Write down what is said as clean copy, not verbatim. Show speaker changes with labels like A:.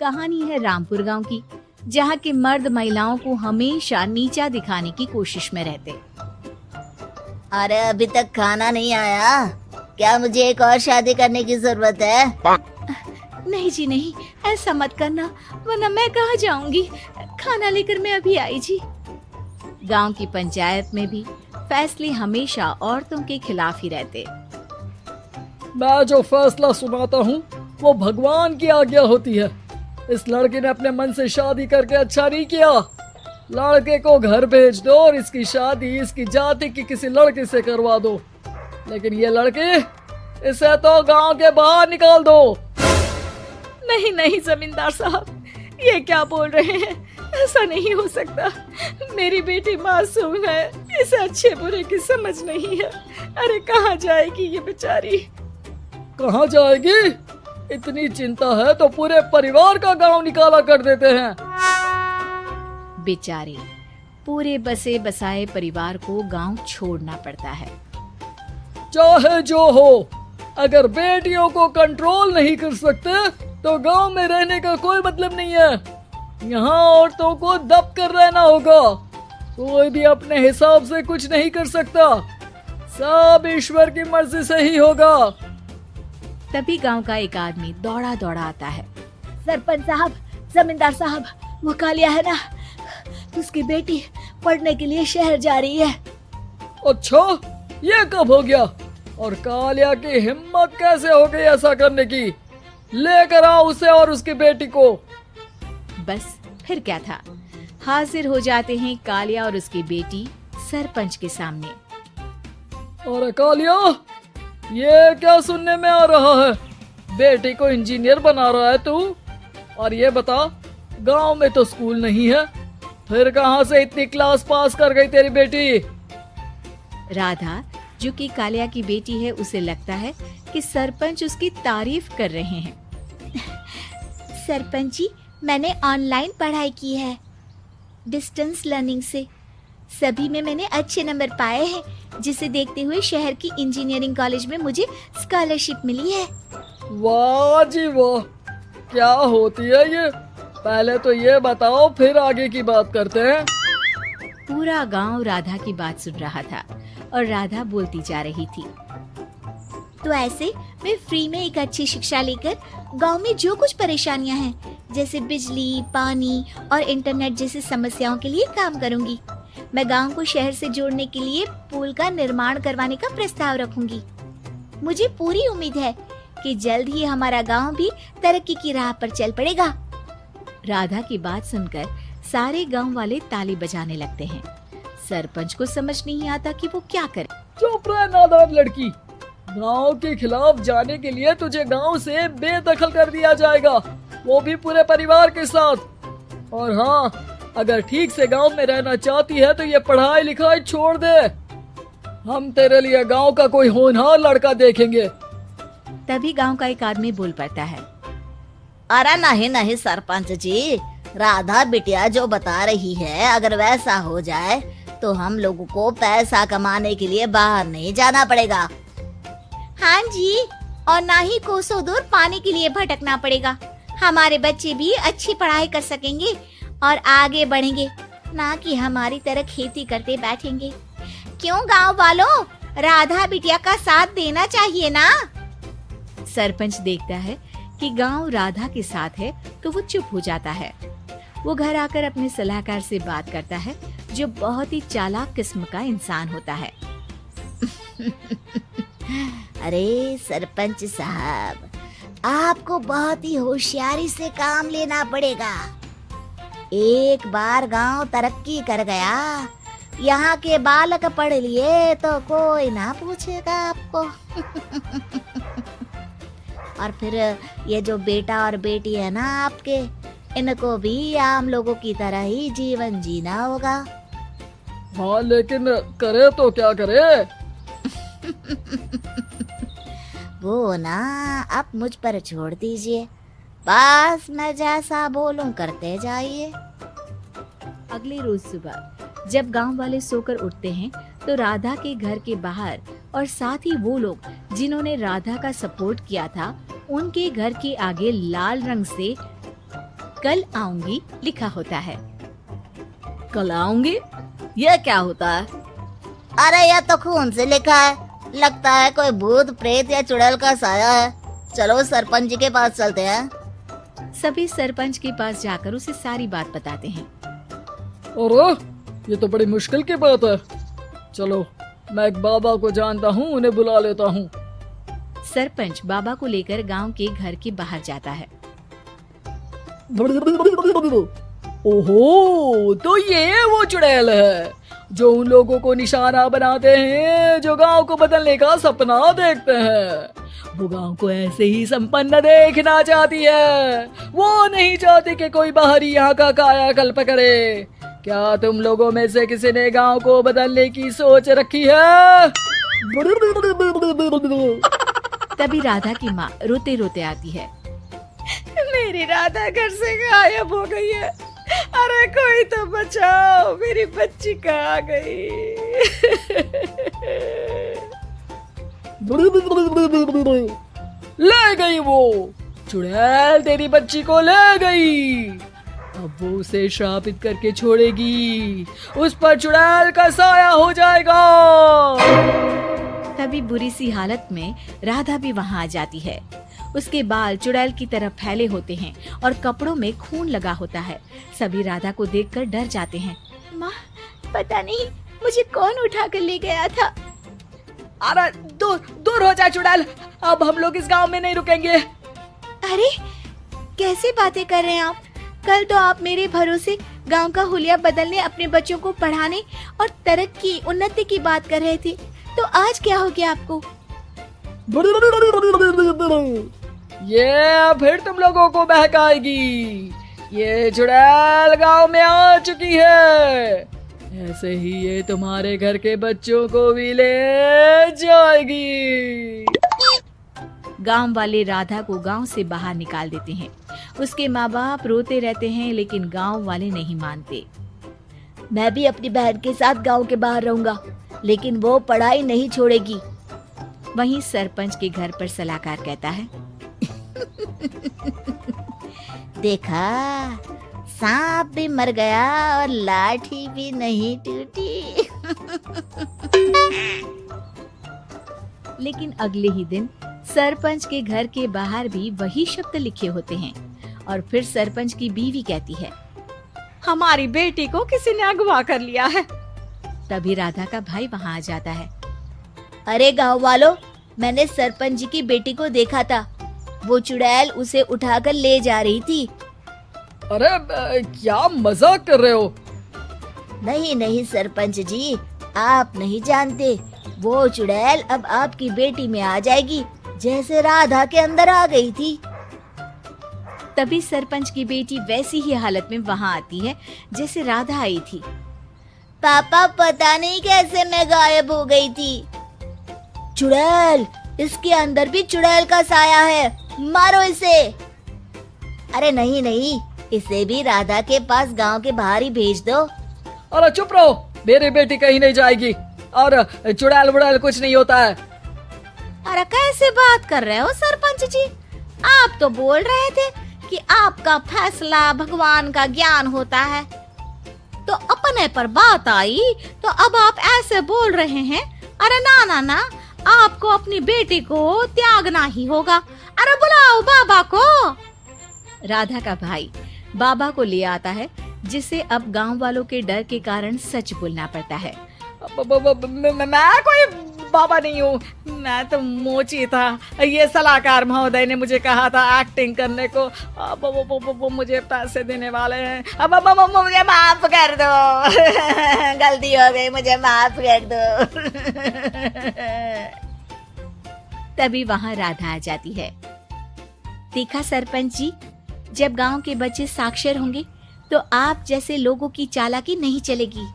A: कहानी है रामपुर गांव की, जहां के मर्द महिलाओं को हमेशा नीचा दिखाने की कोशिश में रहते।
B: अरे अभी तक खाना नहीं आया, क्या मुझे एक और शादी करने की जरूरत है?
A: नहीं जी नहीं, ऐसा मत करना, वरना मैं कहाँ जाऊंगी। खाना लेकर मैं अभी आई जी। गांव की पंचायत में भी फैसले हमेशा औरतों के खिलाफ ही रहते।
C: मैं जो फैसला सुनाता हूँ वो भगवान की आज्ञा होती है। इस लड़के ने अपने मन से शादी करके अच्छा नहीं किया। लड़के को घर भेज दो और इसकी शादी इसकी जाति की किसी लड़के से करवा दो, लेकिन ये लड़की, इसे तो गांव के बाहर निकाल दो।
A: नहीं नहीं जमींदार साहब, ये क्या बोल रहे हैं? ऐसा नहीं हो सकता। मेरी बेटी मासूम है, इसे अच्छे बुरे की समझ नहीं है। अरे कहाँ जाएगी ये बेचारी?
C: कहाँ जाएगी? इतनी चिंता है तो पूरे परिवार का गांव निकाला कर देते हैं।
A: बेचारे पूरे बसे बसाए परिवार को गांव छोड़ना पड़ता है।
C: चाहे जो हो, अगर बेटियों को कंट्रोल नहीं कर सकते तो गांव में रहने का कोई मतलब नहीं है। यहाँ औरतों को दब कर रहना होगा। कोई भी अपने हिसाब से कुछ नहीं कर सकता, सब ईश्वर की मर्जी से ही होगा।
A: तभी गांव का एक आदमी दौड़ा दौड़ा आता है। सरपंच साहब, जमींदार साहब, वो कालिया है ना, उसकी बेटी पढ़ने के लिए शहर जा रही है।
C: अच्छा, ये कब हो गया? और कालिया की हिम्मत कैसे हो गई ऐसा करने की? लेकर आओ उसे और उसकी बेटी को।
A: बस फिर क्या था, हाजिर हो जाते हैं कालिया और उसकी बेटी सरपंच के सामने।
C: अरे कालिया, ये क्या सुनने में आ रहा है? बेटी को इंजीनियर बना रहा है तू? और ये बता, गांव में तो स्कूल नहीं है, फिर कहां से इतनी क्लास पास कर गई तेरी बेटी?
A: राधा, जो कि कालिया की बेटी है, उसे लगता है कि सरपंच उसकी तारीफ कर रहे हैं। सरपंच जी, मैंने ऑनलाइन पढ़ाई की है, डिस्टेंस लर्निंग से। सभी में मैंने अच्छे नंबर पाए हैं, जिसे देखते हुए शहर की इंजीनियरिंग कॉलेज में मुझे स्कॉलरशिप मिली है।
C: वाह जी वाह, क्या होती है ये? पहले तो ये बताओ, फिर आगे की बात करते हैं।
A: पूरा गांव राधा की बात सुन रहा था और राधा बोलती जा रही थी। तो ऐसे मैं फ्री में एक अच्छी शिक्षा लेकर गांव में जो कुछ परेशानियां हैं, जैसे बिजली, पानी और इंटरनेट जैसी समस्याओं के लिए काम करूंगी। मैं गांव को शहर से जोड़ने के लिए पुल का निर्माण करवाने का प्रस्ताव रखूंगी। मुझे पूरी उम्मीद है कि जल्द ही हमारा गांव भी तरक्की की राह पर चल पड़ेगा। राधा की बात सुनकर सारे गांव वाले ताली बजाने लगते हैं। सरपंच को समझ नहीं आता कि वो क्या करे।
C: चुप रह नादान लड़की, गांव के खिलाफ जाने के लिए तुझे गांव से बेदखल कर दिया जाएगा, वो भी पूरे परिवार के साथ। और हाँ, अगर ठीक से गांव में रहना चाहती है तो ये पढ़ाई लिखाई छोड़ दे। हम तेरे लिए गांव का कोई होनहार लड़का देखेंगे।
A: तभी गांव का एक आदमी बोल पड़ता है।
B: अरे नहीं नहीं सरपंच जी, राधा बिटिया जो बता रही है, अगर वैसा हो जाए तो हम लोगों को पैसा कमाने के लिए बाहर नहीं जाना पड़ेगा। हाँ जी, और ना ही कोसों दूर पानी के लिए भटकना पड़ेगा। हमारे बच्चे भी अच्छी पढ़ाई कर सकेंगे और आगे बढ़ेंगे, ना कि हमारी तरह खेती करते बैठेंगे। क्यों गांव वालों, राधा बिटिया का साथ देना चाहिए ना।
A: सरपंच देखता है कि गांव राधा के साथ है तो वो चुप हो जाता है। वो घर आकर अपने सलाहकार से बात करता है, जो बहुत ही चालाक किस्म का इंसान होता है।
B: अरे सरपंच साहब, आपको बहुत ही होशियारी से काम लेना पड़ेगा। एक बार गांव तरक्की कर गया, यहाँ के बालक पढ़ लिए तो कोई ना पूछेगा आपको। और फिर ये जो बेटा और बेटी है ना आपके, इनको भी आम लोगों की तरह ही जीवन जीना होगा।
C: हाँ, लेकिन करे तो क्या करे?
B: वो ना आप मुझ पर छोड़ दीजिए, बस मैं जैसा बोलूं करते जाइए।
A: अगले रोज सुबह जब गांव वाले सोकर उठते हैं तो राधा के घर के बाहर और साथ ही वो लोग जिन्होंने राधा का सपोर्ट किया था, उनके घर के आगे लाल रंग से कल आऊंगी लिखा होता है।
B: कल आऊंगी, ये क्या होता है? अरे यह तो खून से लिखा है, लगता है कोई भूत प्रेत या चुड़ैल का साया है। चलो सरपंच जी के पास चलते हैं।
A: सभी सरपंच के पास जाकर उसे सारी बात बताते हैं।
C: अरे ये तो बड़ी मुश्किल की बात है। चलो मैं एक बाबा को जानता हूँ, उन्हें बुला लेता हूँ।
A: सरपंच बाबा को लेकर गांव के घर के बाहर जाता है।
C: ओहो, तो ये वो चुड़ैल है जो उन लोगों को निशाना बनाते हैं जो गांव को बदलने का सपना देखते हैं। वो गांव को ऐसे ही संपन्न देखना चाहती है, वो नहीं चाहती कि कोई बाहरी यहाँ का कायाकल्प करे। क्या तुम लोगों में से किसी ने गांव को बदलने की सोच रखी है?
A: तभी राधा की माँ रोते रोते आती है।
D: मेरी राधा घर से गायब हो गई है। अरे कोई तो बचाओ, मेरी बच्ची कहाँ गई?
C: ले गई वो चुड़ैल, तेरी बच्ची को ले गई। अब वो उसे श्रापित करके छोड़ेगी, उस पर चुड़ैल का साया हो जाएगा।
A: तभी बुरी सी हालत में राधा भी वहाँ आ जाती है। उसके बाल चुड़ैल की तरह फैले होते हैं और कपड़ों में खून लगा होता है। सभी राधा को देखकर डर जाते हैं।
D: माँ, पता नहीं मुझे कौन उठा कर ले गया था।
C: अरे दूर दूर हो जा चुड़ैल, अब हम लोग इस गांव में नहीं रुकेंगे।
D: अरे कैसे बातें कर रहे हैं आप? कल तो आप मेरे भरोसे गांव का हुलिया बदलने, अपने बच्चों को पढ़ाने और तरक्की उन्नति की बात कर रहे थे, तो आज क्या हो गया आपको?
C: ये फिर तुम लोगों को बहकाएगी। ये चुड़ैल गांव में आ चुकी है, ऐसे ही ये तुम्हारे घर के बच्चों को भी ले जाएगी।
A: गांव वाले राधा को गांव से बाहर निकाल देते हैं। उसके माँ बाप रोते रहते हैं, लेकिन गांव वाले नहीं मानते।
B: मैं भी अपनी बहन के साथ गांव के बाहर रहूंगा, लेकिन वो पढ़ाई नहीं छोड़ेगी।
A: वहीं सरपंच के घर पर सलाहकार कहता है।
B: देखा, सांप भी मर गया और लाठी भी नहीं टूटी।
A: लेकिन अगले ही दिन सरपंच के घर के बाहर भी वही शब्द लिखे होते हैं। और फिर सरपंच की बीवी कहती है,
D: हमारी बेटी को किसी ने अगवा कर लिया है।
A: तभी राधा का भाई वहाँ आ जाता है।
B: अरे गांव वालों, मैंने सरपंच जी की बेटी को देखा था। वो चुड़ैल उसे उठाकर ले जा रही थी।
C: अरे क्या मजाक कर रहे हो?
B: नहीं नहीं सरपंच जी, आप नहीं जानते। वो चुड़ैल अब आपकी बेटी में आ जाएगी, जैसे राधा के अंदर आ गई थी।
A: तभी सरपंच की बेटी वैसी ही हालत में वहाँ आती है जैसे राधा आई थी।
B: पापा, पता नहीं कैसे मैं गायब हो गई थी। चुड़ैल, इसके अंदर भी चुड़ैल का साया है, मारो इसे। अरे नहीं नहीं, इसे भी राधा के पास गांव के बाहर ही भेज दो।
C: अरे चुप रहो, मेरी बेटी कहीं नहीं जाएगी और चुड़ैल वुड़ैल कुछ नहीं होता है।
D: अरे कैसे बात कर रहे हो सरपंच जी? आप तो बोल रहे थे कि आपका फैसला भगवान का ज्ञान होता है, तो अपने पर बात आई तो अब आप ऐसे बोल रहे हैं। अरे ना ना ना, आपको अपनी बेटी को त्यागना ही होगा। अरे बुलाओ बाबा को।
A: राधा का भाई बाबा को ले आता है, जिसे अब गांव वालों के डर के कारण सच बोलना पड़ता है।
C: मैं कोई बाबा नहीं हूँ, मैं तो मोची था। ये सलाहकार महोदय ने मुझे कहा था एक्टिंग करने को। वो मुझे पैसे देने वाले हैं। अब
B: मुझे माफ कर दो। गलती हो गई, मुझे माफ कर दो।
A: तभी वहाँ राधा आ जाती है। देखा सरपंच जी, जब गांव के बच्चे साक्षर होंगे तो आप जैसे लोगों की चालाकी नहीं चलेगी।